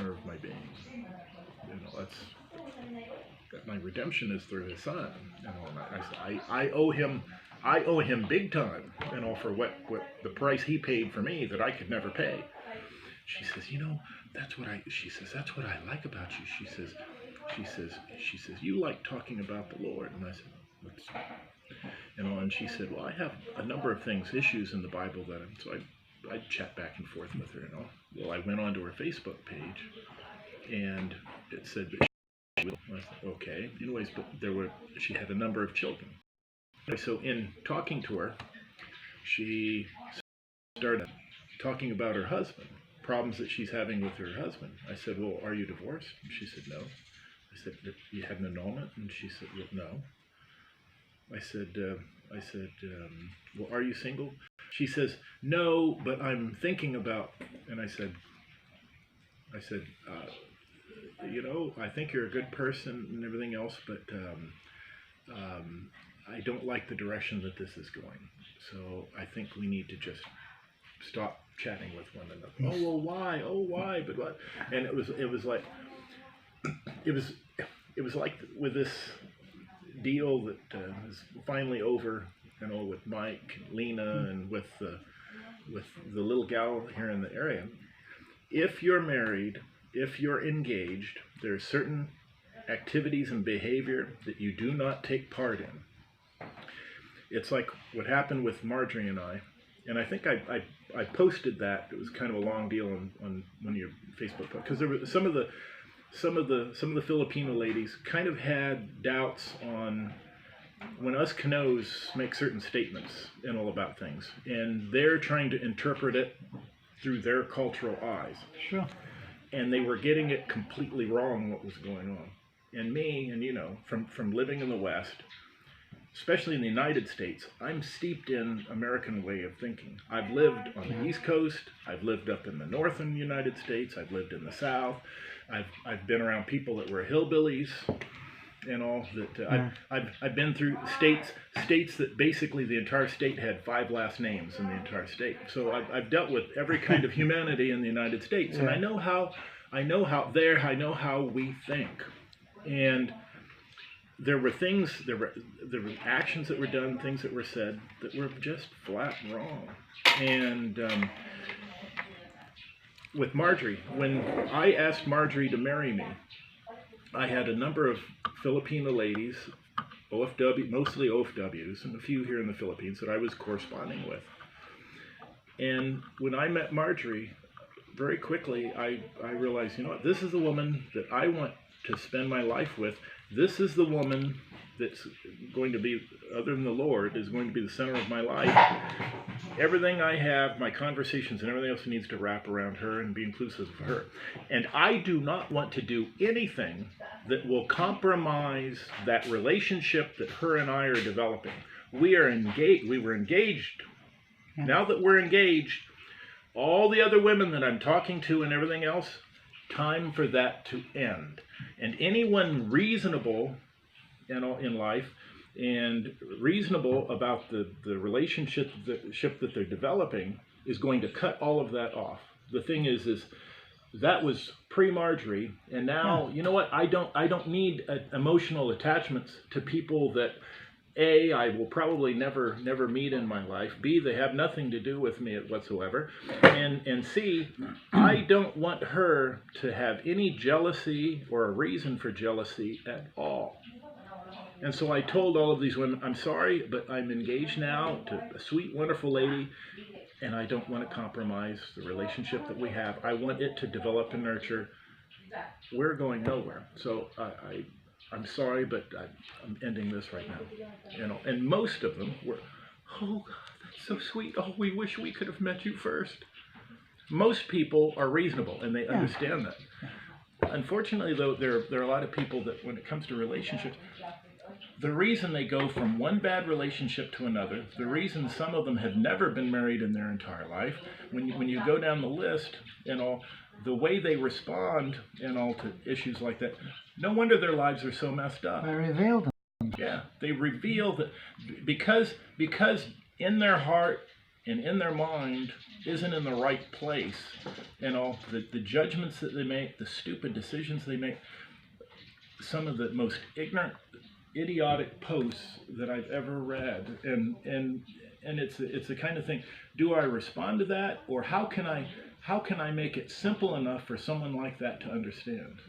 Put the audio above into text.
center of my being. That my redemption is through His Son. And I owe Him big time, for what the price He paid for me that I could never pay. She says, that's what that's what I like about you. She says, you like talking about the Lord. And I said, what's, and she said, well, I have a number of issues in the Bible so I'd chat back and forth with her, Well, I went onto her Facebook page, and it said that I thought, okay. Anyways, but she had a number of children. So in talking to her, she started talking about her husband, problems that she's having with her husband. I said, well, are you divorced? And she said, no. I said, you had an annulment? And she said, well, no. I said, well, are you single? She says, no, but I'm thinking about, and I said, I think you're a good person and everything else, but I don't like the direction that this is going. So I think we need to just stop chatting with one another. Oh, well, why? Oh, why? But what? And it was like with this deal that is finally over, with Mike, Lina, and with the little gal here in the area. If you're married, if you're engaged, there are certain activities and behavior that you do not take part in. It's like what happened with Marjorie and I think I posted that. It was kind of a long deal on one of your Facebook posts, because there were some of the Filipino ladies kind of had doubts on when us Kanoes make certain statements about things, and they're trying to interpret it through their cultural eyes. Sure. And they were getting it completely wrong, what was going on. And me, from living in the West, especially in the United States, I'm steeped in American way of thinking. I've lived on the East Coast, I've lived up in the northern United States, I've lived in the South, I've been around people that were hillbillies, I've been through states that basically the entire state had 5 last names in the entire state. So I've dealt with every kind of humanity in the United States, and I know how we think. And there were actions that were done, things that were said that were just flat wrong. And with Marjorie, when I asked Marjorie to marry me, I had a number of Filipino ladies, OFW, mostly OFWs, and a few here in the Philippines that I was corresponding with. And when I met Marjorie, very quickly I realized, this is the woman that I want to spend my life with. This is the woman that's going to be, other than the Lord, is going to be the center of my life. Everything I have, my conversations and everything else, needs to wrap around her and be inclusive of her. And I do not want to do anything that will compromise that relationship that her and I are developing. We are engaged. We were engaged. Now that we're engaged, all the other women that I'm talking to and everything else, time for that to end. And anyone reasonable, in life, and reasonable about the relationship that they're developing, is going to cut all of that off. The thing is that was pre-Marjorie, and now, you know what? I don't need emotional attachments to people that A, I will probably never meet in my life. B, they have nothing to do with me whatsoever. And C, I don't want her to have any jealousy or a reason for jealousy at all. And so I told all of these women, I'm sorry, but I'm engaged now to a sweet, wonderful lady, and I don't want to compromise the relationship that we have. I want it to develop and nurture. We're going nowhere. So I'm sorry, but I'm ending this right now. And most of them were, oh, God, that's so sweet. Oh, we wish we could have met you first. Most people are reasonable, and they understand that. Unfortunately, though, there are a lot of people that, when it comes to relationships, the reason they go from one bad relationship to another, the reason some of them have never been married in their entire life, when you go down the list, the way they respond, to issues like that, no wonder their lives are so messed up. I revealed them. Yeah, they reveal that because in their heart and in their mind isn't in the right place, and all the judgments that they make, the stupid decisions they make, some of the most ignorant, idiotic posts that I've ever read, and it's the kind of thing. Do I respond to that, or how can I make it simple enough for someone like that to understand?